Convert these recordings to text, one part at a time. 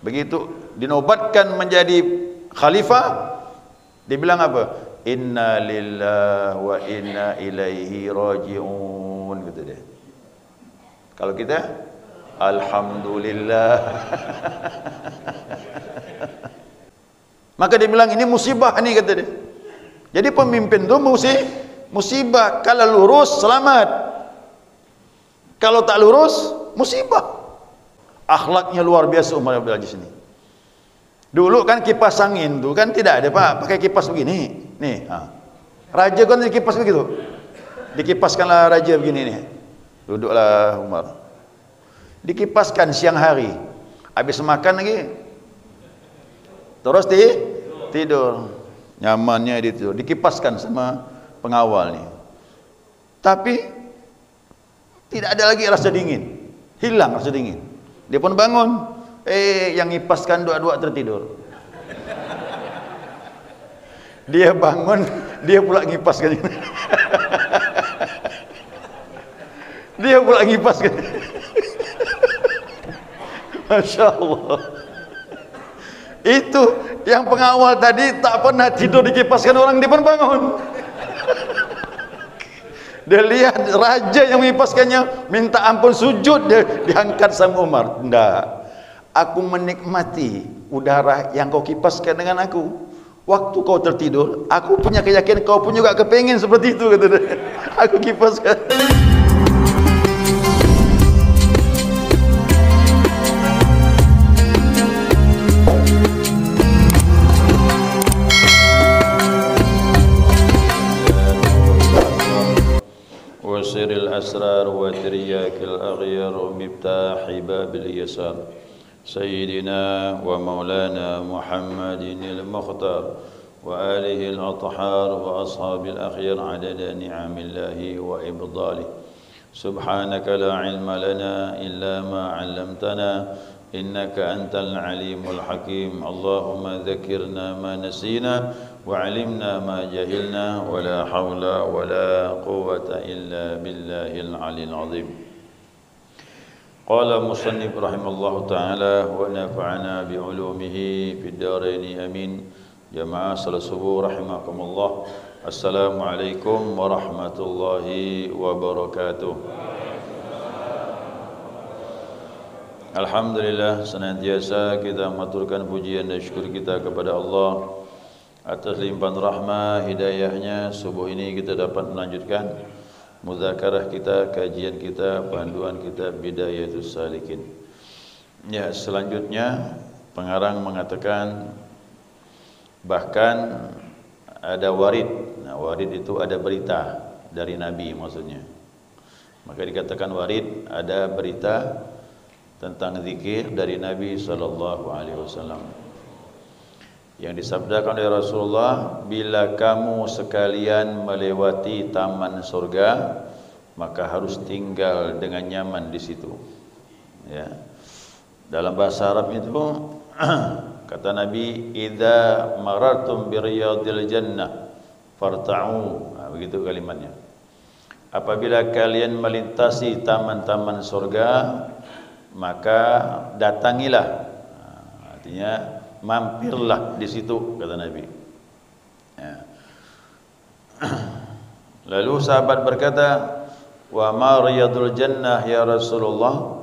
Begitu dinobatkan menjadi khalifah, dia bilang apa? Inna lillahi wa inna ilaihi raji'un, kata dia. Kalau kita alhamdulillah. Maka dia bilang ini musibah ni, kata dia. Jadi pemimpin tu musibah. Kalau lurus selamat, kalau tak lurus musibah. Akhlaknya luar biasa Umar bin Abdul Aziz ni. Dulu kan kipas angin tu kan tidak ada Pak, pakai kipas begini. Nih, raja kan dikipas begitu. Dikipaskanlah raja begini nih. Duduklah Umar. Dikipaskan siang hari. Habis makan lagi. Terus tidur. Nyamannya dia tidur. Dikipaskan sama pengawal nih. Tapi tidak ada lagi rasa dingin. Hilang rasa dingin. Dia pun bangun. Yang ngipaskan dua-dua tertidur. Dia bangun, dia pula ngipaskan. Dia pula ngipaskan. Masya Allah. Itu yang pengawal tadi tak pernah tidur dikipaskan orang, dia pun bangun. Dia lihat raja yang mengipaskannya, minta ampun, sujud, dia diangkat sama Umar. Enggak, aku menikmati udara yang kau kipaskan dengan aku. Waktu kau tertidur, aku punya keyakinan kau pun juga kepingin seperti itu, kata dia. Aku kipaskan. وسر الأسرار وترياك الأغيار ومفتاح باب اليسار سيدنا ومولانا محمد المختار وآله الأطهار وأصحاب الأخيار عدد نعم الله وإبضاله سبحانك لا علم لنا إلا ما علمتنا إنك أنت العليم الحكيم اللهم ذكرنا ما نسينا وعلمنا ما جهلنا ولا حول ولا قوة إلا بالله العلي العظيم. قال المصنف رحمه الله تعالى ونفعنا بعلومه في الدارين آمين. جماعة صلاة الصبح رحمكم الله. السلام عليكم ورحمة الله وبركاته. Alhamdulillah, senantiasa kita maturkan pujian dan syukur kita kepada Allah atas limpahan rahmah hidayahnya. Subuh ini kita dapat melanjutkan muzakarah kita, kajian kita, panduan kita Bidayatus Salikin. Ya, selanjutnya pengarang mengatakan bahkan ada warid. Nah, warid itu ada berita dari Nabi maksudnya. Maka dikatakan warid, ada berita tentang zikir dari Nabi sallallahu alaihi wasallam. Yang disabdakan oleh Rasulullah, bila kamu sekalian melewati taman surga, maka harus tinggal dengan nyaman di situ. Ya. Dalam bahasa Arab itu kata Nabi, idza marartum bi riyadil jannah farta'u. Nah, begitu kalimatnya. Apabila kalian melintasi taman-taman surga, maka datangilah. Artinya mampirlah di situ, kata Nabi. Ya. Lalu sahabat berkata, wa ma riyadul jannah ya Rasulullah?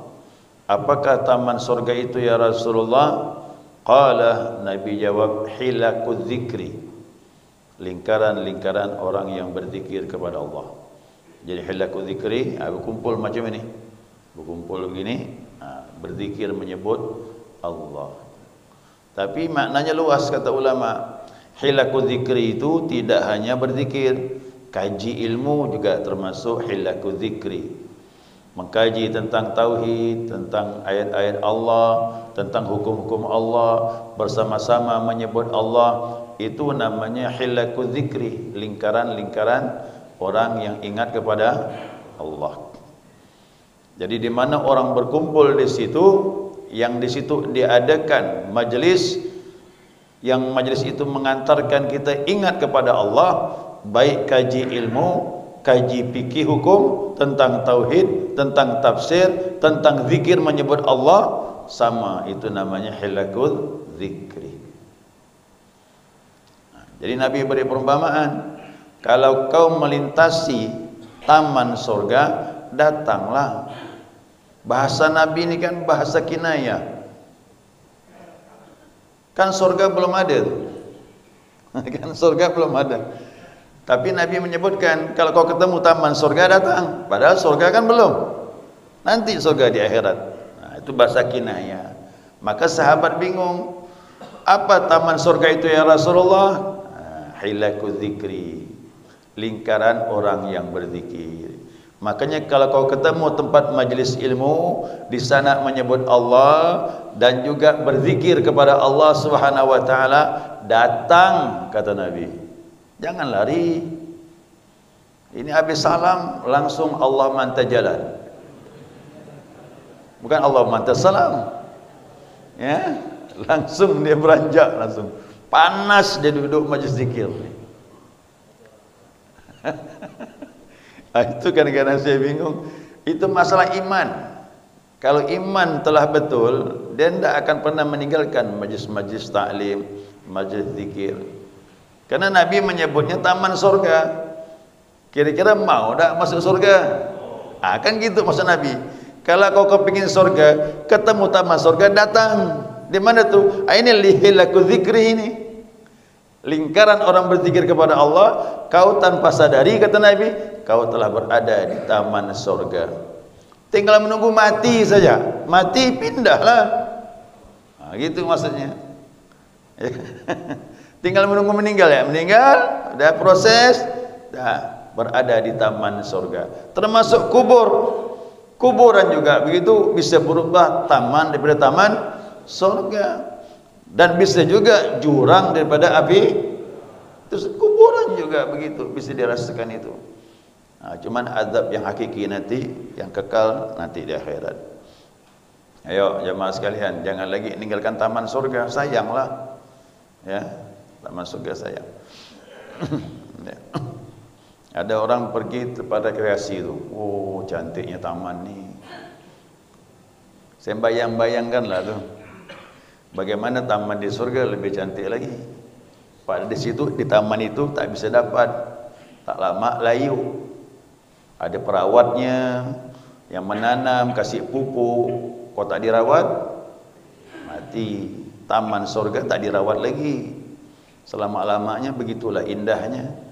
Apakah taman surga itu ya Rasulullah? Qala, Nabi jawab, hilakuz zikri. Lingkaran-lingkaran orang yang berzikir kepada Allah. Jadi hilakuz zikri, berkumpul macam ini. Berkumpul begini, berzikir menyebut Allah. Tapi maknanya luas, kata ulama. Hilakuz zikri itu tidak hanya berzikir, kaji ilmu juga termasuk hilakuz zikri. Mengkaji tentang tauhid, tentang ayat-ayat Allah, tentang hukum-hukum Allah, bersama-sama menyebut Allah, itu namanya hilakuz zikri, lingkaran-lingkaran orang yang ingat kepada Allah. Jadi di mana orang berkumpul di situ, yang di situ diadakan majelis, yang majelis itu mengantarkan kita ingat kepada Allah, baik kaji ilmu, kaji fikih hukum, tentang tauhid, tentang tafsir, tentang zikir menyebut Allah, sama, itu namanya hilakul zikri. Jadi Nabi beri perumpamaan, kalau kau melintasi taman surga, datanglah. Bahasa Nabi ini kan bahasa kinayah. Kan surga belum ada tuh. Kan surga belum ada. Tapi Nabi menyebutkan, kalau kau ketemu taman surga, datang. Padahal surga kan belum. Nanti surga di akhirat. Nah, itu bahasa kinayah. Maka sahabat bingung, apa taman surga itu ya Rasulullah? Hilaku zikri, lingkaran orang yang berzikir. Makanya kalau kau ketemu tempat majlis ilmu, di sana menyebut Allah dan juga berzikir kepada Allah Subhanahu wa taala, datang, kata Nabi. Jangan lari. Ini habis salam langsung Allah manta jalan. Bukan Allah manta salam. Ya, langsung dia beranjak langsung. Panas dia duduk majlis zikir. Itu kadang-kadang saya bingung. Itu masalah iman. Kalau iman telah betul, dia tidak akan pernah meninggalkan majlis-majlis ta'lim, majlis zikir. Karena Nabi menyebutnya taman surga. Kira-kira mau tak masuk surga? Kan gitu maksud Nabi. Kalau kau kepingin surga, ketemu taman surga, datang. Di mana tuh? Ini lihilaku zikri ini. Lingkaran orang berzikir kepada Allah, kau tanpa sadari, kata Nabi, kau telah berada di taman surga. Tinggal menunggu mati saja. Mati pindahlah. Gitu maksudnya. Tinggal menunggu meninggal ya. Meninggal, dah proses, dah berada di taman surga. Termasuk kubur. Kuburan juga begitu, bisa berubah taman daripada taman surga. Dan bisa juga jurang daripada api. Terus kuburan juga begitu, bisa dirasakan itu. Cuman azab yang hakiki nanti, yang kekal nanti di akhirat. Ayo jemaah sekalian, jangan lagi meninggalkan taman surga, sayanglah. Ya, taman surga sayang. Ya. Ada orang pergi kepada kreasi itu. Oh, cantiknya taman nih. Saya bayang-bayangkanlah tuh. Bagaimana taman di surga lebih cantik lagi. Pada di situ, di taman itu tak bisa dapat. Tak lama layu. Ada perawatnya yang menanam, kasih pupuk. Kalau tak dirawat, mati. Taman surga tak dirawat lagi. Selama-lamanya begitulah indahnya.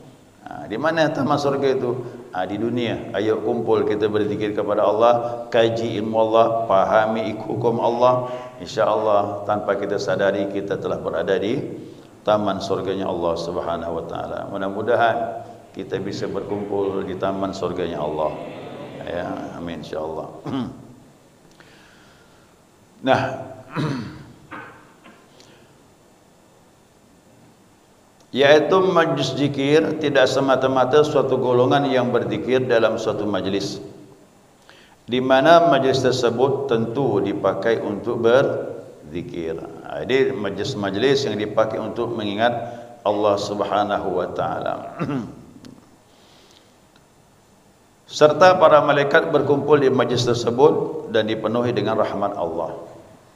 Di mana taman surga itu? Di dunia. Ayo kumpul kita berzikir kepada Allah, kaji ilmu Allah, pahami hukum Allah. InsyaAllah tanpa kita sadari kita telah berada di taman surganya Allah Subhanahu wa taala. Mudah-mudahan kita bisa berkumpul di taman surganya Allah. Ya, amin insyaallah. Nah, yaitu majlis zikir tidak semata-mata suatu golongan yang berzikir dalam suatu majlis, di mana majlis tersebut tentu dipakai untuk berzikir. Jadi majlis-majlis yang dipakai untuk mengingat Allah Subhanahu wa taala. Serta para malaikat berkumpul di majlis tersebut dan dipenuhi dengan rahmat Allah.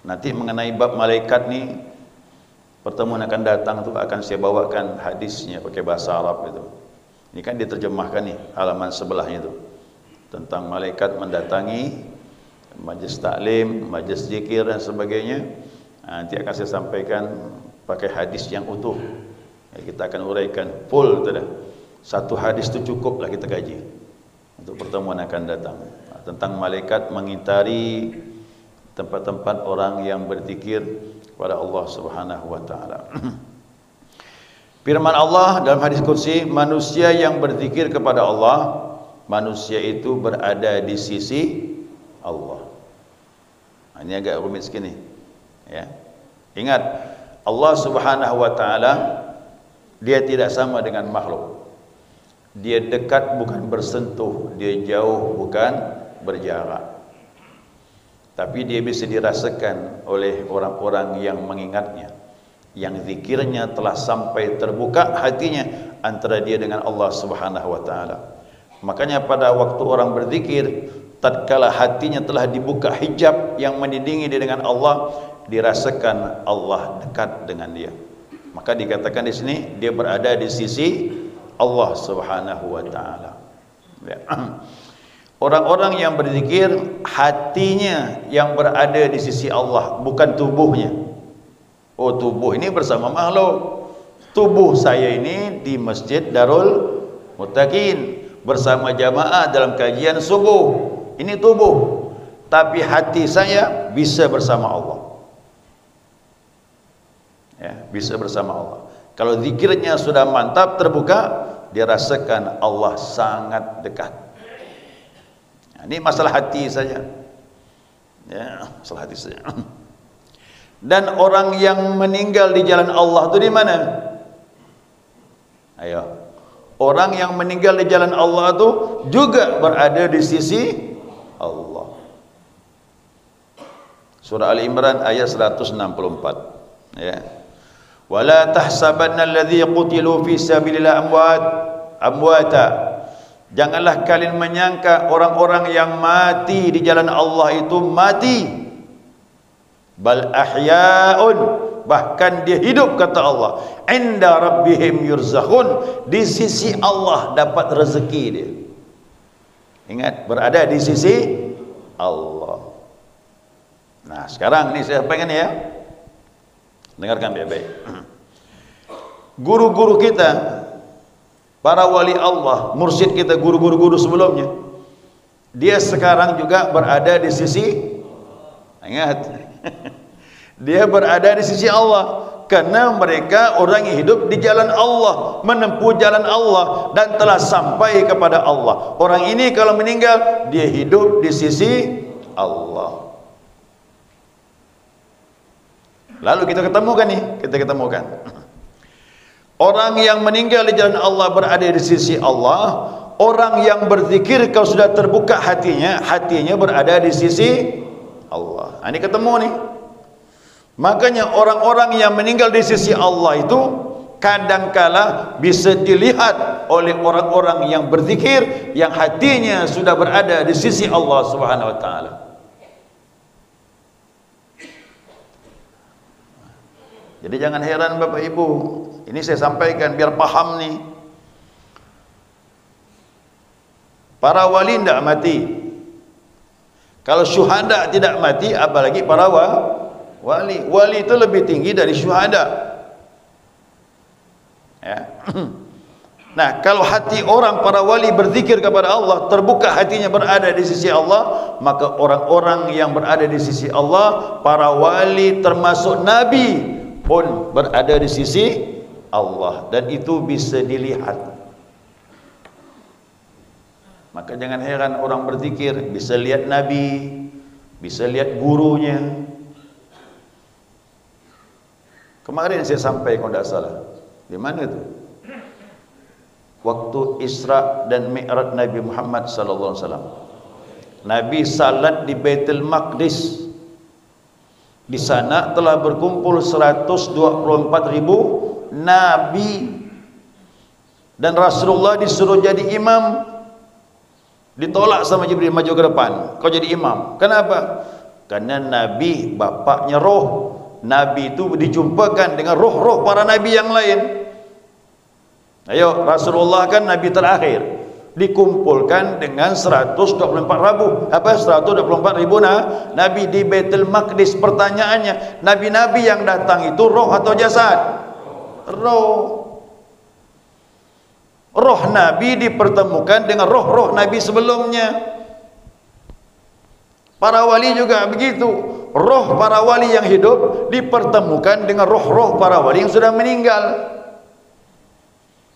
Nanti mengenai bab malaikat ni, pertemuan akan datang tu akan saya bawakan hadisnya pakai bahasa Arab itu. Ini kan diterjemahkan nih halaman sebelahnya itu. Tentang malaikat mendatangi majlis taklim, majlis zikir dan sebagainya. Nanti akan saya sampaikan pakai hadis yang utuh. Kita akan uraikan full tu dah. Satu hadis tu cukuplah kita kaji untuk pertemuan akan datang. Tentang malaikat mengitari tempat-tempat orang yang berzikir kepada Allah Subhanahu wa taala. Firman Allah dalam hadis qudsi, manusia yang berzikir kepada Allah, manusia itu berada di sisi Allah. Ini agak rumit sikit ni. Ya. Ingat, Allah Subhanahu wa taala dia tidak sama dengan makhluk. Dia dekat bukan bersentuh, dia jauh bukan berjarak. Tapi dia bisa dirasakan oleh orang-orang yang mengingatnya, yang zikirnya telah sampai terbuka hatinya antara dia dengan Allah Subhanahu wa taala. Makanya pada waktu orang berzikir, tatkala hatinya telah dibuka hijab yang menindingi dia dengan Allah, dirasakan Allah dekat dengan dia. Maka dikatakan di sini dia berada di sisi Allah Subhanahu wa taala. Ya. Orang-orang yang berzikir hatinya yang berada di sisi Allah, bukan tubuhnya. Oh, tubuh ini bersama makhluk. Tubuh saya ini di Masjid Darul Muttaqin bersama jamaah dalam kajian subuh. Ini tubuh. Tapi hati saya bisa bersama Allah. Ya, bisa bersama Allah. Kalau zikirnya sudah mantap, terbuka, dia rasakan Allah sangat dekat. Ini masalah hati saja. Ya, masalah hati saja. Dan orang yang meninggal di jalan Allah itu di mana? Ayo. Orang yang meninggal di jalan Allah itu juga berada di sisi Allah. Surah Al-Imran ayat 164. Ya. Wala tahsabanna alladhi qutilu fi sabilillah amwata. Janganlah kalian menyangka orang-orang yang mati di jalan Allah itu mati. Bal ahya'un, bahkan dia hidup, kata Allah. Inda rabbihim yurzaqun, di sisi Allah dapat rezeki dia. Ingat, berada di sisi Allah. Nah, sekarang ni saya pengen ya, dengarkan baik-baik. Guru-guru kita, para wali Allah, mursyid kita, guru-guru sebelumnya, dia sekarang juga berada di sisi, ingat, dia berada di sisi Allah, karena mereka orang yang hidup di jalan Allah, menempuh jalan Allah dan telah sampai kepada Allah. Orang ini kalau meninggal, dia hidup di sisi Allah. Lalu kita ketemukan nih, kita ketemukan orang yang meninggal di jalan Allah berada di sisi Allah. Orang yang berzikir kalau sudah terbuka hatinya, hatinya berada di sisi Allah. Nah, ini ketemu nih. Makanya orang-orang yang meninggal di sisi Allah itu kadangkala bisa dilihat oleh orang-orang yang berzikir yang hatinya sudah berada di sisi Allah Subhanahu wa taala. Jadi jangan heran Bapak Ibu, ini saya sampaikan biar paham nih. Para wali tidak mati. Kalau syuhada tidak mati, apalagi para wali. Wali itu lebih tinggi dari syuhada. Ya. Nah, kalau hati orang para wali berzikir kepada Allah, terbuka hatinya berada di sisi Allah, maka orang-orang yang berada di sisi Allah, para wali termasuk nabi pun berada di sisi Allah, dan itu bisa dilihat. Maka jangan heran orang berzikir bisa lihat nabi, bisa lihat gurunya. Kemarin saya sampai kalau tidak salah, di mana itu? Waktu Isra dan Mi'raj Nabi Muhammad sallallahu alaihi wasallam. Nabi salat di Baitul Maqdis. Di sana telah berkumpul 124.000 nabi. Dan Rasulullah disuruh jadi imam. Ditolak sama Jibril, maju ke depan, kau jadi imam. Kenapa? Karena nabi bapaknya roh. Nabi itu dijumpakan dengan roh-roh para nabi yang lain. Ayo, Rasulullah kan nabi terakhir, dikumpulkan dengan 124.000 nabi di Baitul Maqdis. Pertanyaannya, nabi-nabi yang datang itu roh atau jasad? Roh. Roh nabi dipertemukan dengan roh-roh nabi sebelumnya. Para wali juga begitu. Roh para wali yang hidup dipertemukan dengan roh-roh para wali yang sudah meninggal.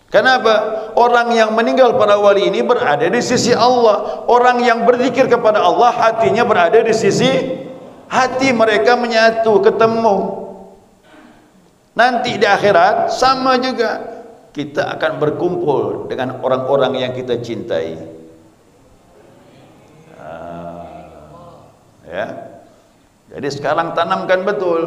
Kenapa? Orang yang meninggal para wali ini berada di sisi Allah. Orang yang berzikir kepada Allah, hatinya berada di sisi, hati mereka menyatu, ketemu. Nanti di akhirat sama juga. Kita akan berkumpul dengan orang-orang yang kita cintai. Ya. Jadi sekarang tanamkan betul,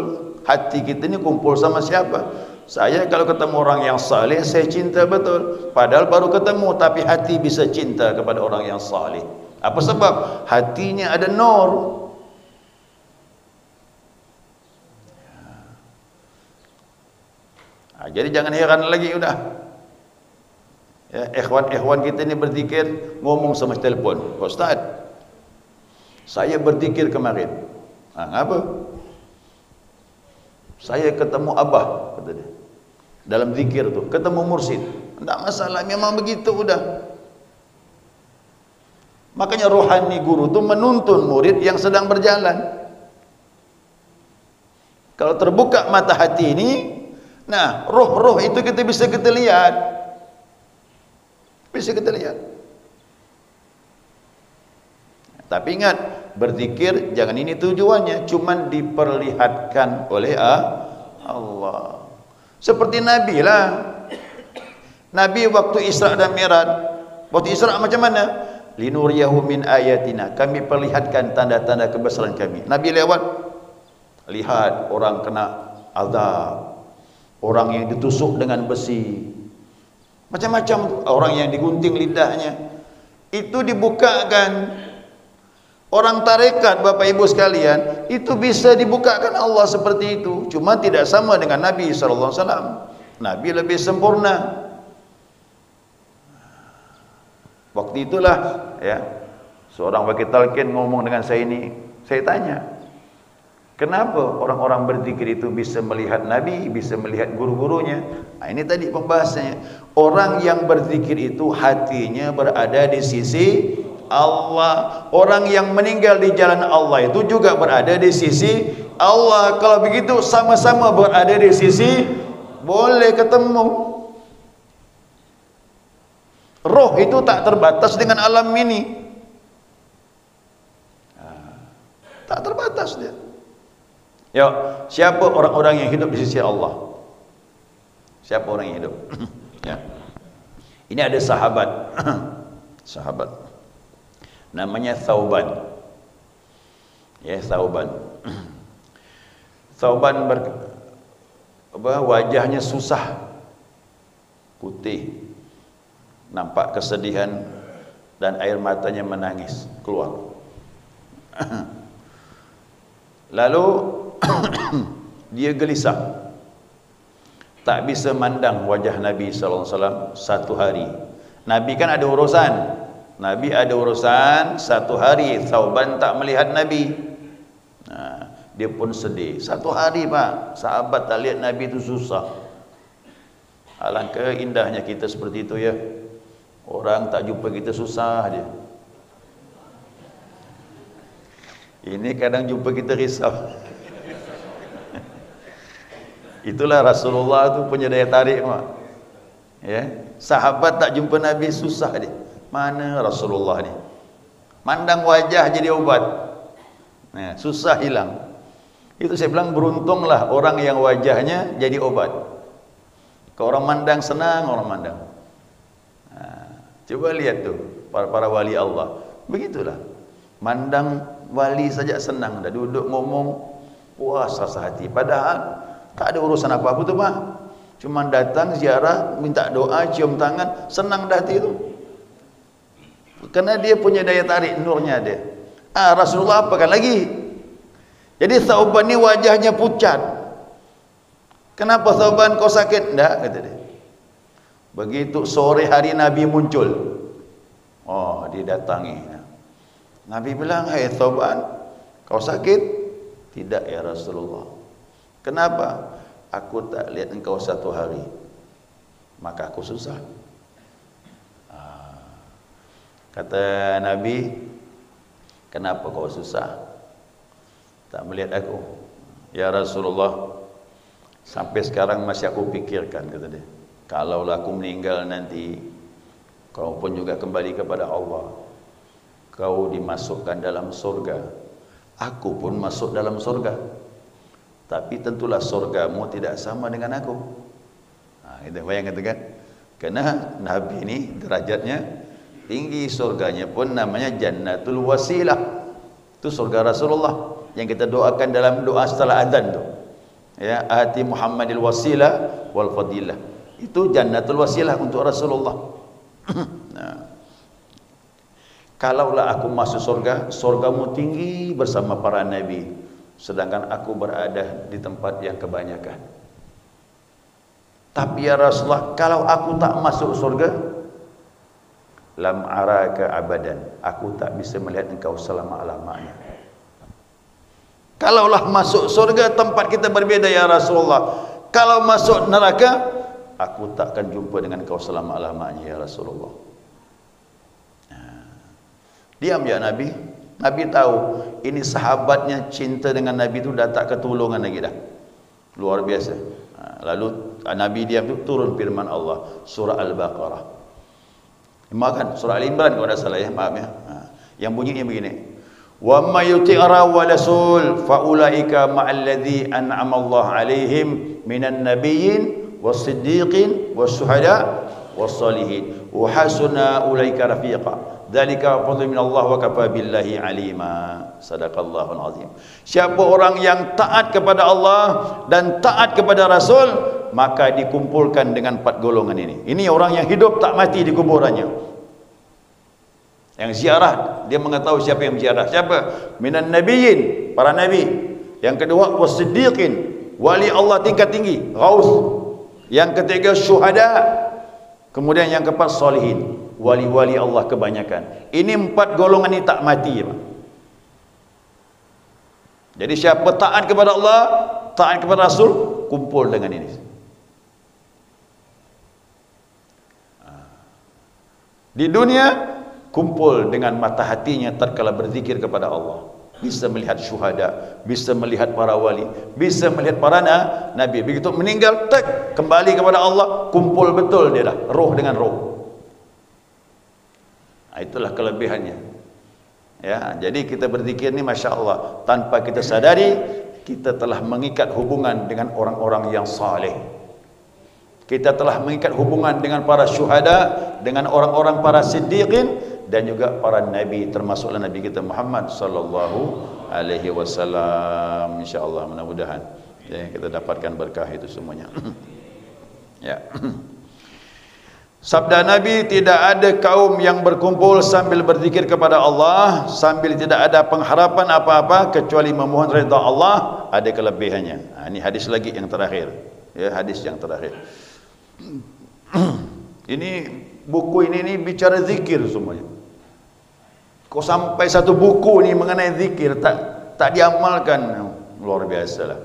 hati kita ini kumpul sama siapa? Saya kalau ketemu orang yang saleh, saya cinta betul. Padahal baru ketemu, tapi hati bisa cinta kepada orang yang saleh. Apa sebab? Hatinya ada nur. Jadi jangan heran lagi udah. Ya, ikhwan-ikhwan kita ni berzikir, ngomong sama telefon, Ustaz, saya berzikir kemarin. Ngapa? Saya ketemu Abah, kata dia. Dalam zikir tu, ketemu mursyid. Tak masalah, memang begitu udah. Makanya rohani guru tu menuntun murid yang sedang berjalan. Kalau terbuka mata hati ini, nah, roh-roh itu kita bisa lihat. Bisa kita lihat. Tapi ingat, berzikir jangan ini tujuannya, cuman diperlihatkan oleh Allah. Seperti Nabi lah. Nabi waktu Isra dan Mi'raj. Waktu Isra macam mana? Linuriyahu min ayatina. Kami perlihatkan tanda-tanda kebesaran kami. Nabi lewat, lihat orang kena azab, orang yang ditusuk dengan besi, macam-macam tu, orang yang digunting lidahnya, itu dibukakan. Orang tarekat, Bapak Ibu sekalian, itu bisa dibukakan Allah seperti itu. Cuma tidak sama dengan Nabi SAW. Nabi lebih sempurna. Waktu itulah ya, seorang wakil talqin ngomong dengan saya ini, saya tanya, kenapa orang-orang berzikir itu bisa melihat Nabi, bisa melihat guru-gurunya? Nah, ini tadi pembahasannya. Orang yang berzikir itu hatinya berada di sisi Allah. Orang yang meninggal di jalan Allah itu juga berada di sisi Allah. Kalau begitu sama-sama berada di sisi, boleh ketemu. Roh itu tak terbatas dengan alam ini. Tak terbatas dia. Ya, siapa orang-orang yang hidup di sisi Allah? Siapa orang yang hidup? Ya. Ini ada sahabat. Sahabat. Namanya Thauban. Ya, Thauban. Thauban wajahnya susah. Putih. Nampak kesedihan dan air matanya menangis keluar. Lalu dia gelisah, tak bisa mandang wajah Nabi SAW satu hari. Nabi kan ada urusan, Nabi ada urusan satu hari. Thauban tak melihat Nabi. Nah, dia pun sedih. Satu hari Pak, sahabat tak lihat Nabi itu susah. Alangkah indahnya kita seperti itu ya. Orang tak jumpa kita susah dia. Ini kadang jumpa kita risau. Itulah Rasulullah tu punya daya tarik mak. Ya, sahabat tak jumpa Nabi susah dia. Mana Rasulullah ni? Mandang wajah jadi obat. Nah, susah hilang. Itu saya bilang beruntunglah orang yang wajahnya jadi obat. Kalau orang mandang senang, orang mandang. Coba lihat tu para wali Allah. Begitulah. Mandang wali saja senang, dah duduk ngomong puas rasa hati. Padahal tak ada urusan apa-apa tu Pak. Cuma datang ziarah, minta doa, cium tangan, senang dah hati itu. Karena dia punya daya tarik nurnya dia. Rasulullah apakan lagi? Jadi Thauban ni wajahnya pucat. Kenapa Thauban kau sakit? Enggak, kata dia. Begitu sore hari Nabi muncul, oh dia datangi. Nabi bilang, hai Thauban, kau sakit? Tidak ya Rasulullah. Kenapa? Aku tak lihat engkau satu hari, maka aku susah. Kata Nabi, kenapa kau susah? Tak melihat aku? Ya Rasulullah, sampai sekarang masih aku pikirkan, kata dia. Kalaulah aku meninggal nanti, kau pun juga kembali kepada Allah, kau dimasukkan dalam surga, aku pun masuk dalam surga. Tapi tentulah surgamu tidak sama dengan aku. Itu bayang kata kan? Karena Nabi ini derajatnya tinggi, surganya pun namanya Jannatul Wasilah. Itu surga Rasulullah yang kita doakan dalam doa setelah azan tu. Ya, ati Muhammadil wasilah wal fadilah. Itu Jannatul Wasilah untuk Rasulullah. Nah, kalaulah aku masuk surga, surgamu tinggi bersama para nabi, sedangkan aku berada di tempat yang kebanyakan. Tapi ya Rasulullah, kalau aku tak masuk surga, lam araka abadan, aku tak bisa melihat engkau selama-lamanya. Kalaulah masuk surga tempat kita berbeza ya Rasulullah, kalau masuk neraka aku tak akan jumpa dengan engkau selama-lamanya ya Rasulullah. Diam ya Nabi. Nabi tahu ini sahabatnya cinta dengan Nabi itu dah tak ketulungan lagi dah. Luar biasa. Lalu Nabi diam itu turun firman Allah surah Al-Baqarah. Makan surah Al-Imran kalau tidak salah ya, maaf ya. Yang bunyinya begini. Wa may yuti'ra wa rasul fa ulaika ma'al ladzi an'ama Allah 'alaihim minan nabiyyin was-siddiqin was-syuhada was-salihin wa hasuna ulaika rafiqa. Dzalika fadlun minallah wa kafa billahi alima. Sadaqallahul azim. Siapa orang yang taat kepada Allah dan taat kepada Rasul, maka dikumpulkan dengan 4 golongan ini. Ini orang yang hidup tak mati di kuburannya. Yang ziarah, dia mengetahui siapa yang ziarah. Siapa? Minan nabiyyin, para nabi. Yang kedua was-siddiqin, wali Allah tingkat tinggi, ghaus. Yang ketiga syuhada. Kemudian yang keempat salihin, wali-wali Allah kebanyakan. Ini 4 golongan ini tak mati ya, Pak. Jadi siapa taat kepada Allah, taat kepada Rasul, kumpul dengan ini. Di dunia kumpul dengan mata hatinya tatkala berzikir kepada Allah. Bisa melihat syuhada, bisa melihat para wali, bisa melihat para nabi. Begitu meninggal, tak kembali kepada Allah, kumpul betul dia dah, roh dengan roh. Itulah kelebihannya. Ya, jadi kita berzikir ni masya Allah, tanpa kita sadari kita telah mengikat hubungan dengan orang-orang yang saleh. Kita telah mengikat hubungan dengan para syuhada, dengan orang-orang para siddiqin, dan juga para nabi, termasuklah Nabi kita Muhammad sallallahu alaihi wasallam. Insyaallah, mudah-mudahan ya, kita dapatkan berkah itu semuanya. Ya. Sabda Nabi, tidak ada kaum yang berkumpul sambil berzikir kepada Allah, sambil tidak ada pengharapan apa-apa kecuali memohon redha Allah, ada kelebihannya. Ini hadis lagi yang terakhir. Ya, hadis yang terakhir. Ini buku ini bicara zikir semuanya. Kau sampai satu buku ni mengenai zikir tak diamalkan, luar biasa lah.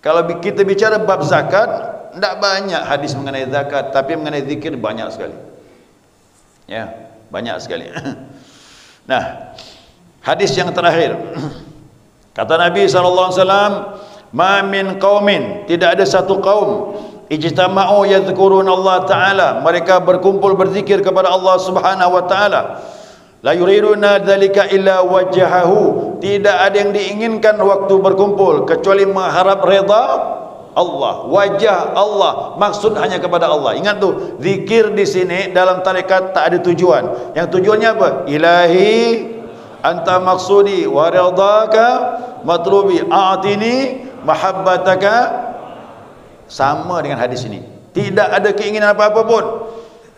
Kalau kita bicara bab zakat, tidak banyak hadis mengenai zakat, tapi mengenai zikir banyak sekali. Ya, banyak sekali. Nah, hadis yang terakhir. Kata Nabi SAW, ma min qaumin, tidak ada satu kaum, ijtama'u yadhkurun Allah Ta'ala, mereka berkumpul berzikir kepada Allah Subhanahu Wa Ta'ala, la yuriduna dzalika illa wajhahu, tidak ada yang diinginkan waktu berkumpul kecuali mengharap redha Allah, wajah Allah, maksud hanya kepada Allah. Ingat tu, zikir di sini dalam tarekat tak ada tujuan. Yang tujuannya apa? Ilahi anta maksudi wa ridhaka matlubi a'tini mahabbataka. Sama dengan hadis ini. Tidak ada keinginan apa-apa pun.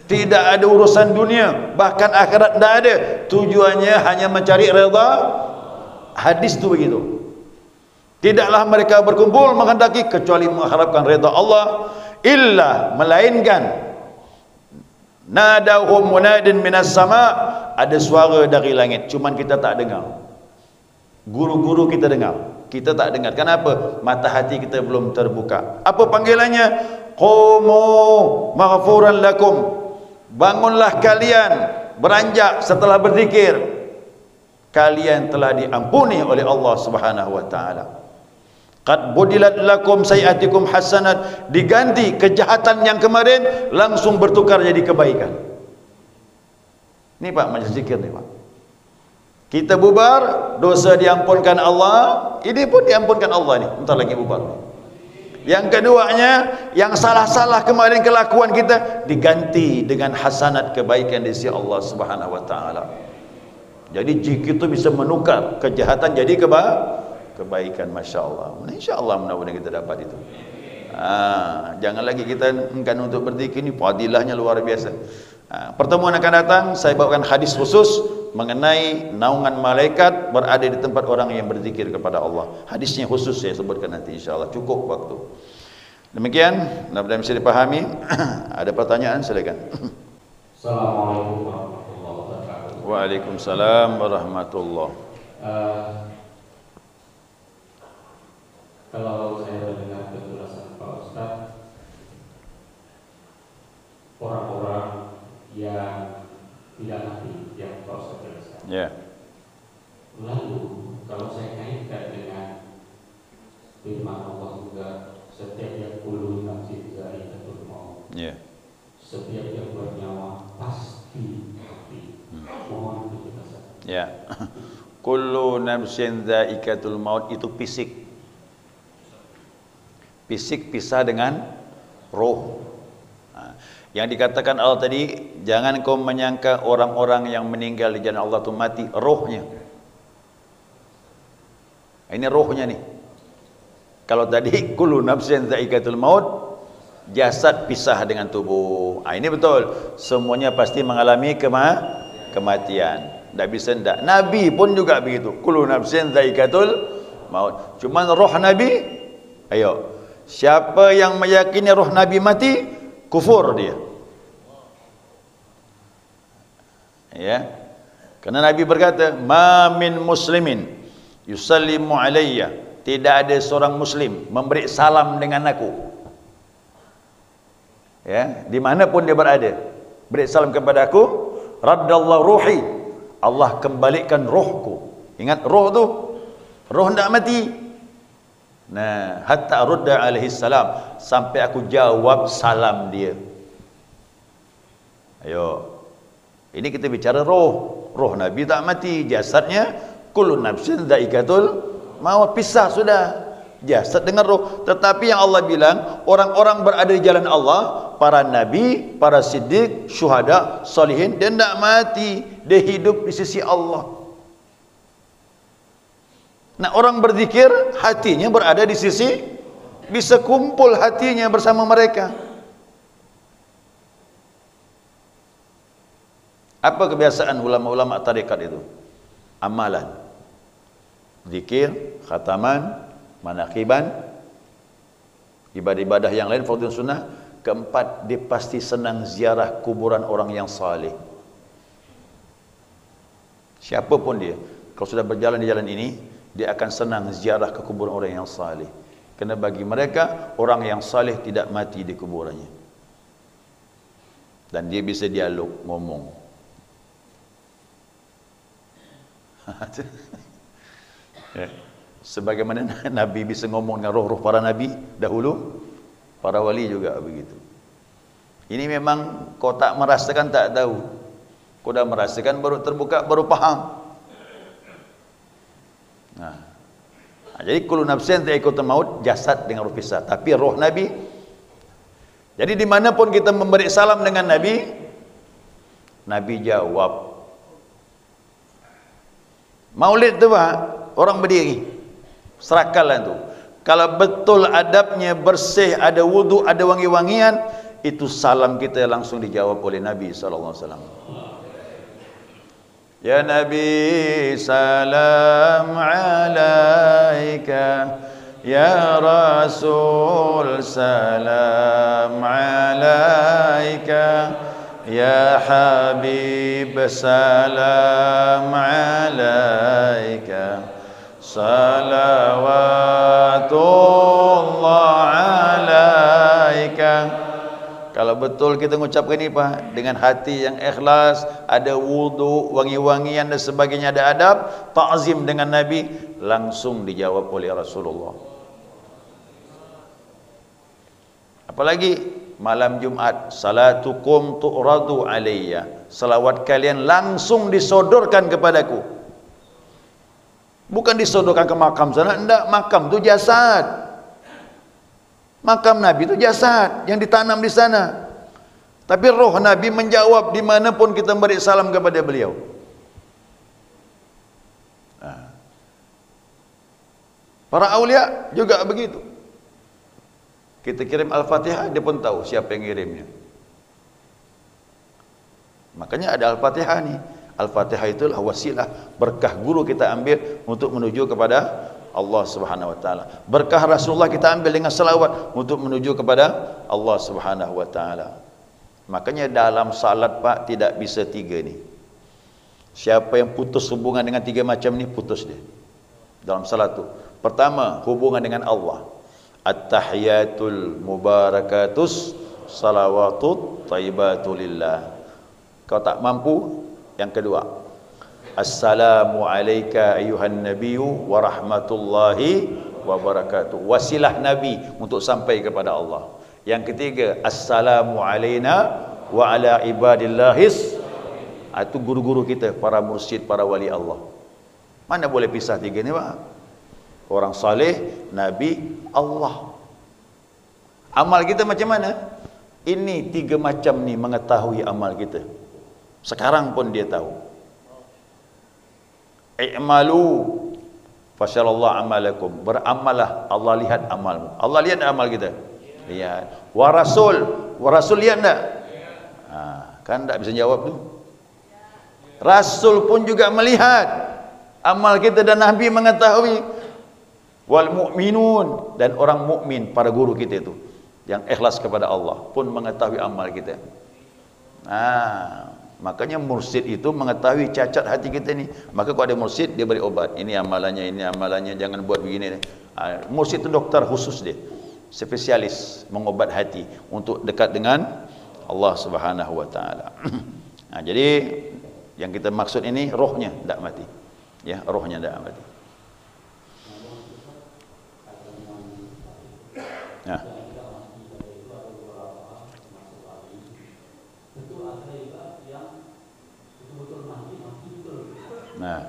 Tidak ada urusan dunia, bahkan akhirat tidak ada. Tujuannya hanya mencari redha. Hadis tu begitu. Tidaklah mereka berkumpul menghendaki kecuali mengharapkan redha Allah, illa melainkan nadahum munadin minas sama, ada suara dari langit, cuman kita tak dengar. Guru-guru kita dengar, kita tak dengar. Kenapa? Mata hati kita belum terbuka. Apa panggilannya? Qumu maghfuran lakum, bangunlah kalian, beranjak setelah berzikir, kalian telah diampuni oleh Allah Subhanahu wa taala. Qad budilat lakum sayiatikum hasanat, diganti kejahatan yang kemarin langsung bertukar jadi kebaikan. Ini Pak, majlis zikir nih Pak. Kita bubar, dosa diampunkan Allah, ini pun diampunkan Allah nih, bentar lagi bubar. Yang keduanya, yang salah-salah kemarin kelakuan kita diganti dengan hasanat, kebaikan di sisi Allah Subhanahu wa taala. Jadi zikir itu bisa menukar kejahatan jadi kebaikan, Masya Allah. Insya Allah mudah-mudahan kita dapat itu. Jangan lagi kita enggan untuk berzikir, ini fadilahnya luar biasa. Pertemuan akan datang saya bawakan hadis khusus mengenai naungan malaikat berada di tempat orang yang berzikir kepada Allah. Hadisnya khusus saya sebutkan nanti insyaAllah, cukup waktu. Demikian, mudah-mudahan bisa dipahami. Ada pertanyaan, silakan. Assalamualaikum warahmatullahi wabarakatuh. Waalaikumsalam warahmatullahi. Kalau saya mendengar penjelasan Pak Ustaz, orang-orang yang tidak mati yang Pak Ustaz jelaskan. Ya. Lalu kalau saya kaitkan dengan firman Allah juga, setiap yang kullu nafsin dha'iqatul maut. Ya. Setiap yang bernyawa pasti mati. Mohon penjelasan. Ya. Kullu nafsin dha'iqatul maut itu fisik. Fisik pisah dengan roh. Yang dikatakan Allah tadi, jangan kau menyangka orang-orang yang meninggal di jalan Allah itu mati, rohnya. Ini rohnya nih. Kalau tadi kullu nafsin dha'iqatul maut, jasad pisah dengan tubuh. Ini betul. Semuanya pasti mengalami kematian. Tak bisa ndak. Nabi pun juga begitu. Kullu nafsin dha'iqatul maut. Cuman roh Nabi, ayo. Siapa yang meyakini roh Nabi mati, kufur dia. Ya. Karena Nabi berkata, "Ma min muslimin yusallimu alayya." Tidak ada seorang muslim memberi salam dengan aku. Ya, dimanapun dia berada, beri salam kepada aku, raddallahu ruhi. Allah kembalikan rohku. Ingat roh tu, roh tidak mati. Nah, hatta rudda alaihi salam, sampai aku jawab salam dia. Ayo. Ini kita bicara roh. Roh Nabi tak mati, jasadnya kullu nafsin dha'iqatul maut, pisah sudah. Jasad dengan roh. Tetapi yang Allah bilang, orang-orang berada di jalan Allah, para nabi, para siddiq, syuhada, salihin, dia tidak mati, dia hidup di sisi Allah. Nah, orang berzikir, hatinya berada di sisi, bisa kumpul hatinya bersama mereka. Apa kebiasaan ulama-ulama tarekat itu? Amalan, zikir, khataman, manaqiban, ibadah-ibadah yang lain, fardhu sunnah. Keempat, dia pasti senang ziarah kuburan orang yang saleh. Siapapun dia, kalau sudah berjalan di jalan ini, dia akan senang ziarah ke kuburan orang yang saleh. Kerana bagi mereka, orang yang saleh tidak mati di kuburannya. Dan dia bisa dialog, ngomong. Ya. Sebagaimana Nabi bisa ngomong dengan roh-roh para Nabi dahulu, para wali juga begitu. Ini memang kau tak merasakan tak tahu. Kau dah merasakan baru terbuka, baru faham. Nah, jadi kullu nafsin dha'iqatul maut, jasad dengan roh pisah. Tapi roh Nabi, jadi dimanapun kita memberi salam dengan Nabi, Nabi jawab. Maulid tu Pak, orang berdiri, serakallah tu. Kalau betul adabnya bersih, ada wudu, ada wangi-wangian, itu salam kita langsung dijawab oleh Nabi SAW. Ya Nabi salam alaika, ya Rasul salam alaika, ya Habib salam alaika, salawatullah alaika. Kalau betul kita mengucapkan ini Pak, dengan hati yang ikhlas, ada wudu, wangi-wangian dan sebagainya, ada adab, ta'zim dengan Nabi, langsung dijawab oleh Rasulullah. Apalagi malam Jumat, salatukum tu'radu alayya, salawat kalian langsung disodorkan kepadaku. Bukan disodorkan ke makam sana, enggak, makam itu jasad. Makam Nabi itu jasad yang ditanam di sana. Tapi roh Nabi menjawab dimanapun kita beri salam kepada beliau. Para awliya juga begitu. Kita kirim Al-Fatihah, dia pun tahu siapa yang kirimnya. Makanya ada Al-Fatihah nih. Al-Fatihah itulah wasilah berkah guru kita ambil untuk menuju kepada Allah Subhanahu wa taala. Berkah Rasulullah kita ambil dengan selawat untuk menuju kepada Allah Subhanahu wa taala. Makanya dalam salat Pak tidak bisa tiga ni. Siapa yang putus hubungan dengan tiga macam ni, putus dia dalam salat tu. Pertama, hubungan dengan Allah. At-tahiyatul mubarakatus salawatut thayyibatulillah lillah. Kau tak mampu, yang kedua, assalamu alayka ayuhan nabiyyu wa rahmatullahi wa barakatuh. Wasilah Nabi untuk sampai kepada Allah. Yang ketiga, assalamu alayna wa ala ibadillahis. Itu guru-guru kita, para mursyid, para wali Allah. Mana boleh pisah tiga ni Pak? Orang saleh, Nabi, Allah. Amal kita macam mana? Ini tiga macam ni mengetahui amal kita. Sekarang pun dia tahu. I'malu fasyarallahu amalakum. Beramalah, Allah lihat amalmu. Allah lihat amal kita? Lihat. Wa rasul lihat tak? Kan tak bisa jawab tu. Rasul pun juga melihat amal kita dan Nabi mengetahui. Wal mu'minun, dan orang mukmin, para guru kita itu yang ikhlas kepada Allah pun mengetahui amal kita. Makanya mursyid itu mengetahui cacat hati kita ni. Maka kalau ada mursyid, dia beri obat. Ini amalannya, jangan buat begini. Mursyid itu doktor khusus dia, spesialis mengobat hati untuk dekat dengan Allah Subhanahu wa taala. Jadi yang kita maksud ini rohnya tak mati. Ya, rohnya tak mati. Nah. Nah.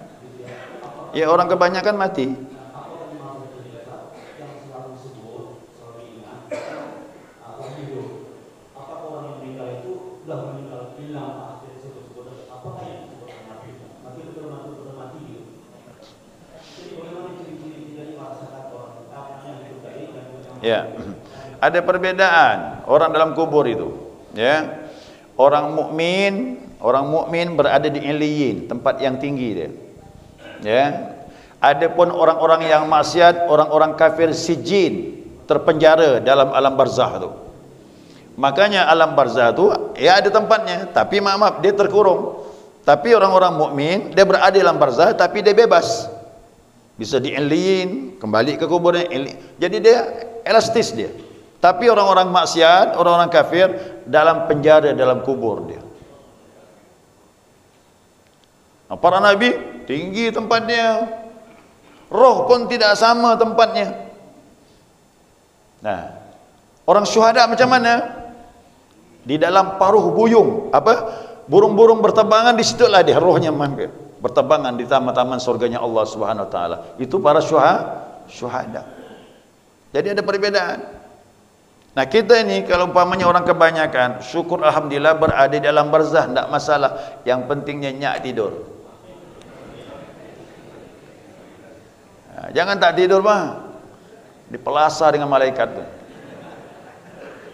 Ya, orang kebanyakan mati. Ya, ada perbedaan orang dalam kubur itu. Ya, orang mukmin berada di Iliyin, tempat yang tinggi dia. Ya, adapun orang-orang yang maksiat, orang-orang kafir sijin, terpenjara dalam alam barzah itu. Makanya alam barzah itu ya ada tempatnya, tapi maaf dia terkurung. Tapi orang-orang mukmin dia berada dalam barzah, tapi dia bebas. Bisa di Iliyin, kembali ke kuburnya. Jadi dia elastis dia. Tapi orang-orang maksiat, orang-orang kafir dalam penjara, dalam kubur dia. Para nabi tinggi tempatnya, roh pun tidak sama tempatnya. Nah, orang syuhada macam mana? Di dalam paruh buyung, burung-burung berterbangan, di situlah dia rohnya mampir, berterbangan di taman-taman surganya Allah Subhanahu wa taala. Itu para syuhada. Jadi ada perbedaan. Nah, kita ini kalau umpamanya orang kebanyakan, syukur alhamdulillah berada dalam barzah, tidak masalah. Yang pentingnya nyak tidur. Jangan tak tidur Bang, dipelasar dengan malaikat tu.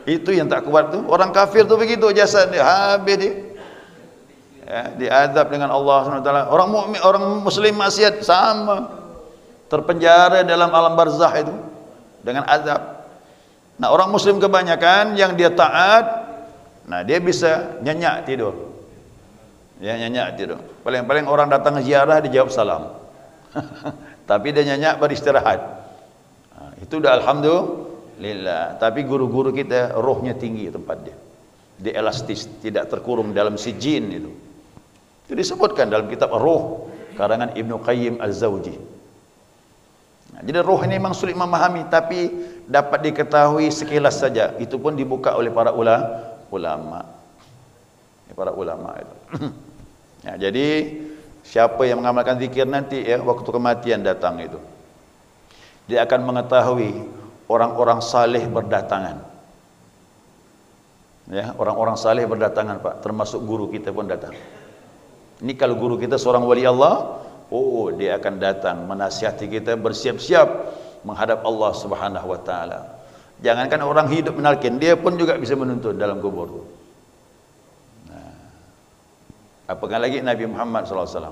Itu yang tak kuat tu. Orang kafir tu begitu jasad dia, habis dia. Ya, diazab dengan Allah SWT. Orang mukmin, orang muslim maksiat sama, terpenjara dalam alam barzah itu dengan azab. Nah, orang muslim kebanyakan yang dia taat, nah dia bisa nyenyak tidur. Ya, nyenyak tidur. Paling-paling orang datang ziarah dia jawab salam. Tapi dia nyenyak beristirahat. Itu dah alhamdulillah. Tapi guru-guru kita rohnya tinggi tempat dia. Dia elastis, tidak terkurung dalam sijin itu. Itu disebutkan dalam kitab Ruh karangan Ibnu Qayyim Al-Zawji. Nah, jadi roh ini memang sulit memahami, tapi dapat diketahui sekilas saja. Itu pun dibuka oleh para ulama. Para ulama itu. Nah, jadi siapa yang mengamalkan zikir nanti ya, waktu kematian datang itu, dia akan mengetahui orang-orang saleh berdatangan. Ya, orang-orang saleh berdatangan Pak, termasuk guru kita pun datang. Ini kalau guru kita seorang wali Allah, oh dia akan datang menasihati kita bersiap-siap menghadap Allah Subhanahu wa taala. Jangankan orang hidup menalkin, dia pun juga bisa menuntun dalam kubur. Nah, Apakah lagi Nabi Muhammad SAW.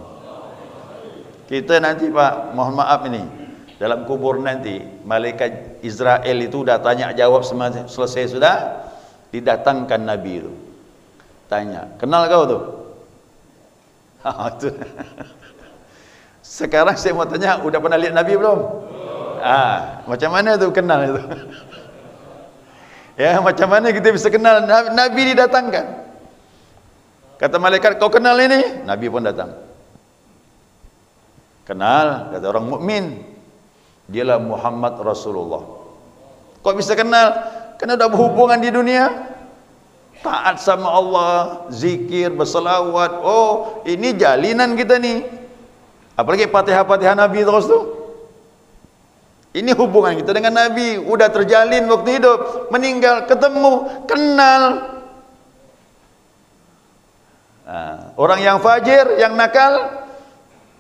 Kita nanti Pak, mohon maaf ini, dalam kubur nanti malaikat Israel itu dah tanya jawab selesai sudah, didatangkan Nabi itu. Tanya, kenal kau tu? Sekarang saya mau tanya, udah pernah lihat Nabi belum? Macam mana tu kenal itu? Ya, macam mana kita bisa kenal Nabi didatangkan? Kata malaikat, kau kenal ini? Nabi pun datang. Kenal, kata orang mukmin. Dialah Muhammad Rasulullah. Kau bisa kenal? Karena dah berhubungan di dunia. Taat sama Allah, zikir, berselawat. Oh, ini jalinan kita ni. Apalagi Fatihah-Fatihah Nabi terus tu. Ini hubungan kita dengan Nabi. Udah terjalin waktu hidup, meninggal, ketemu, kenal. Orang yang fajir, yang nakal,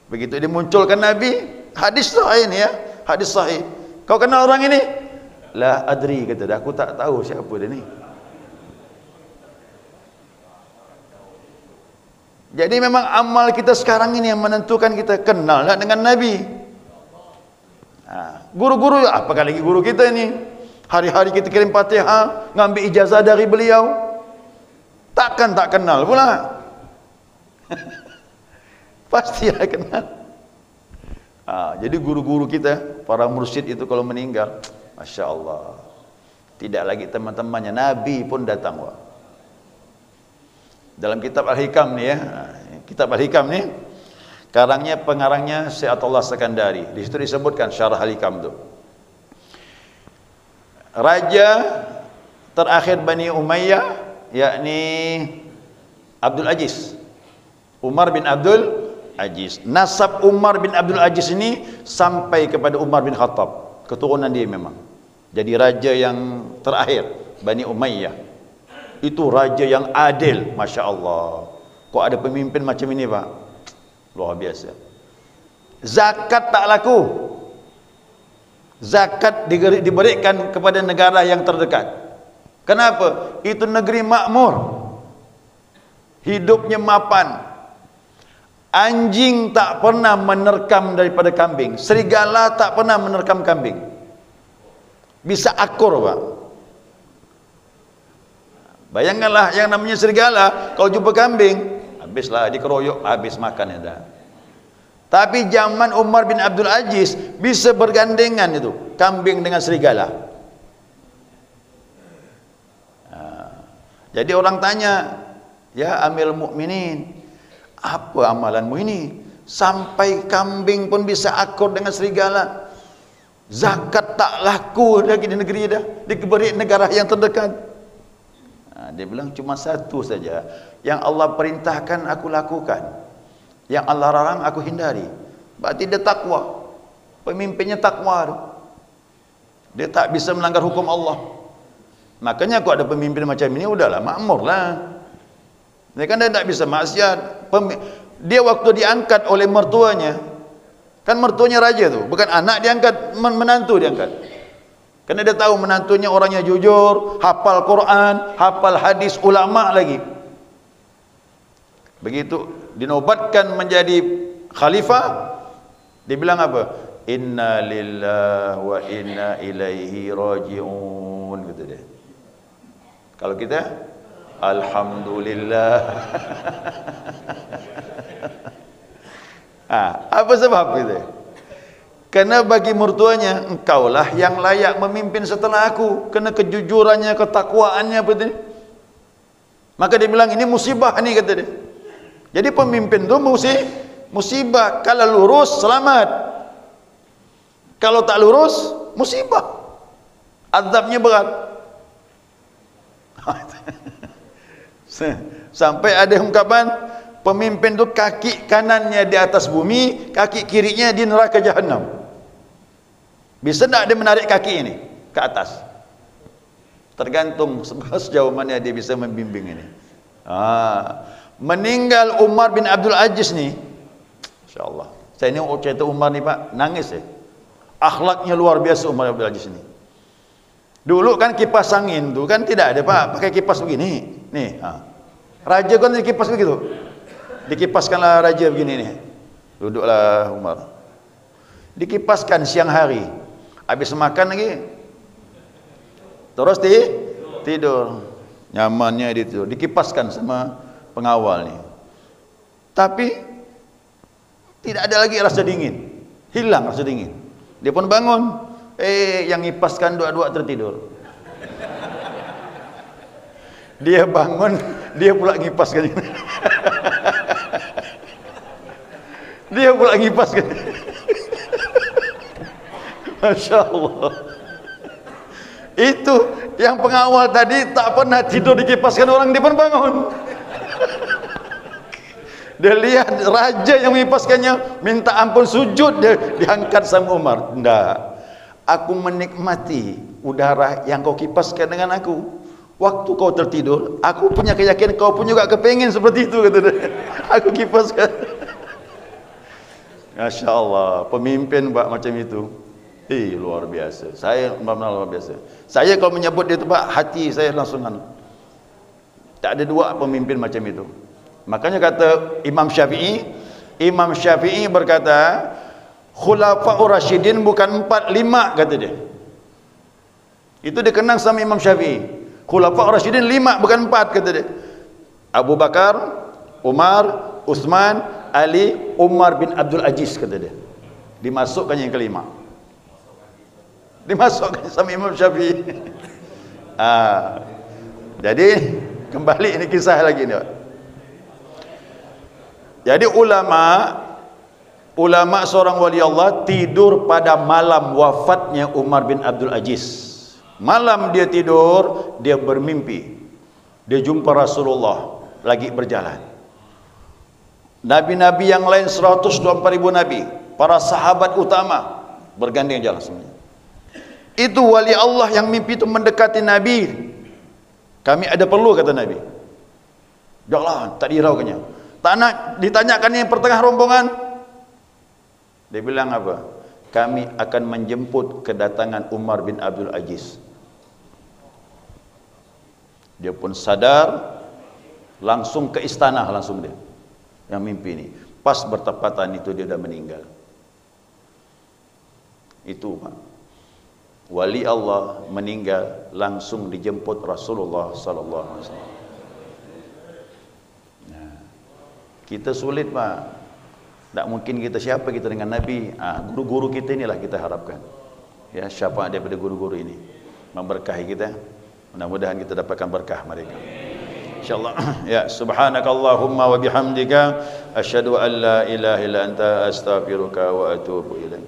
begitu dimunculkan Nabi, hadis sahih ni ya, hadis sahih. Kau kenal orang ini? La adri, kata dia, aku tak tahu siapa dia ni. Jadi memang amal kita sekarang ini yang menentukan kita kenal tak dengan Nabi. Guru-guru, apakah lagi guru kita ni, hari-hari kita kirim Fatihah, ngambil ijazah dari beliau, takkan tak kenal pula. Pasti ada kenal. Jadi guru-guru kita, para mursyid itu kalau meninggal, Masya Allah, tidak lagi teman-temannya, Nabi pun datang. Wah. Dalam kitab Al-Hikam ni ya, kitab Al-Hikam ni pengarangnya Syekh Athaullah Sekandari. Di situ disebutkan syarah Al-Hikam tu. Raja terakhir Bani Umayyah, yakni Abdul Aziz, Umar bin Abdul Aziz. Nasab Umar bin Abdul Aziz ini sampai kepada Umar bin Khattab, keturunan dia memang. Jadi raja yang terakhir Bani Umayyah. Itu raja yang adil, Masya Allah. Kok ada pemimpin macam ini Pak? Luar biasa. Zakat tak laku. Zakat diberikan kepada negara yang terdekat. Kenapa? Itu negeri makmur, hidupnya mapan. Anjing tak pernah menerkam daripada kambing, serigala tak pernah menerkam kambing. Bisa akur Pak. Bayangkanlah yang namanya serigala, kalau jumpa kambing, habislah dikeroyok, habis makan ya dah. Tapi zaman Umar bin Abdul Aziz bisa bergandengan itu kambing dengan serigala. Jadi orang tanya, ya Amirul Mukminin, apa amalanmu ini sampai kambing pun bisa akur dengan serigala? Zakat tak laku lagi di negeri dah, diberi negara yang terdekat. Dia bilang cuma satu saja yang Allah perintahkan aku lakukan, yang Allah larang aku hindari. Berarti dia takwa. Pemimpinnya takwa tu. Dia tak bisa melanggar hukum Allah. Makanya kok ada pemimpin macam ini, udahlah makmurlah. Dia kan dia tak bisa maksiat. Dia waktu diangkat oleh mertuanya, kan mertuanya raja tu, bukan anak diangkat, menantu diangkat. Karena dia tahu menantunya orangnya jujur, hafal Quran, hafal hadis ulama lagi. Begitu dinobatkan menjadi khalifah, dia bilang apa? Inna lillahi wa inna ilaihi raji'un, kata dia. Kalau kita alhamdulillah. Apa sebab itu? Karena bagi mertuanya, engkaulah yang layak memimpin setelah aku, kerana kejujurannya, ketakwaannya betul. Maka dia bilang ini musibah ni, kata dia. Jadi pemimpin tu musibah. Kalau lurus selamat, kalau tak lurus musibah, azabnya berat. Sampai ada ungkapan pemimpin tu kaki kanannya di atas bumi, kaki kirinya di neraka Jahannam. Bisa tak dia menarik kaki ini ke atas? Tergantung sejauh mana dia bisa membimbing ini. Meninggal Umar bin Abdul Aziz ni, insya-Allah. Saya ni cerita Umar ni Pak, nangis ya. Akhlaknya luar biasa Umar bin Abdul Aziz ni. Dulu kan kipas angin tu kan tidak ada Pak, pakai kipas begini. Nih, raja kan kipas begitu. Dikipaskanlah raja begini ni. Duduklah Umar. Dikipaskan siang hari. Habis makan lagi. Terus tidur. Nyamannya dia tidur. Dikipaskan sama pengawal ni. Tapi tidak ada lagi rasa dingin. Hilang rasa dingin. Dia pun bangun. Yang ngipaskan dua-dua tertidur. Dia bangun, dia pula ngipaskan. Dia pula ngipaskan. Masya Allah. Itu yang pengawal tadi tak pernah tidur dikipaskan orang, dia pun bangun. Dia lihat raja yang mengipaskannya, minta ampun, sujud, dia diangkat sama Umar. Tidak, aku menikmati udara yang kau kipaskan dengan aku. Waktu kau tertidur, aku punya keyakinan kau pun juga kepingin seperti itu, kata dia. Aku kipaskan. Masya Allah, pemimpin buat macam itu. Luar biasa. Saya luar biasa. Saya kalau menyebut dia tu, Pak, hati saya langsung tak ada dua pemimpin macam itu. Makanya kata Imam Syafi'i berkata, Khulafaur Rasyidin bukan 4, 5, kata dia. Itu dikenang sama Imam Syafi'i. Khulafaur Rasyidin 5 bukan 4, kata dia. Abu Bakar, Umar, Uthman, Ali, Umar bin Abdul Aziz, kata dia. Dimasukkan yang kelima. Dimasukkan sama Imam Syafi'i. Jadi kembali ini kisah lagi ni. Jadi ulama seorang wali Allah tidur pada malam wafatnya Umar bin Abdul Aziz. Malam dia tidur, dia bermimpi. Dia jumpa Rasulullah lagi berjalan. Nabi-nabi yang lain 124.000 nabi, para sahabat utama bergandeng jalan semuanya. Itu wali Allah yang mimpi itu mendekati Nabi. Kami ada perlu, kata Nabi. Janganlah, tak diraukannya. Tak nak ditanyakan yang pertengah rombongan. Dia bilang apa? Kami akan menjemput kedatangan Umar bin Abdul Aziz. Dia pun sadar, langsung ke istana, langsung dia. Yang mimpi ini. Pas bertepatan itu dia dah meninggal. Itu, Pak. Wali Allah meninggal, langsung dijemput Rasulullah sallallahu alaihi wasallam. Nah, kita sulit, Pak. Tak mungkin kita, siapa kita dengan Nabi? Guru-guru kita inilah kita harapkan. Ya, syafaat daripada guru-guru ini memberkahi kita. Mudah-mudahan kita dapatkan berkah mereka. Insyaallah. Ya, subhanakallahumma wa bihamdika asyhadu an la ilaha illa anta astaghfiruka wa atubu ilaik.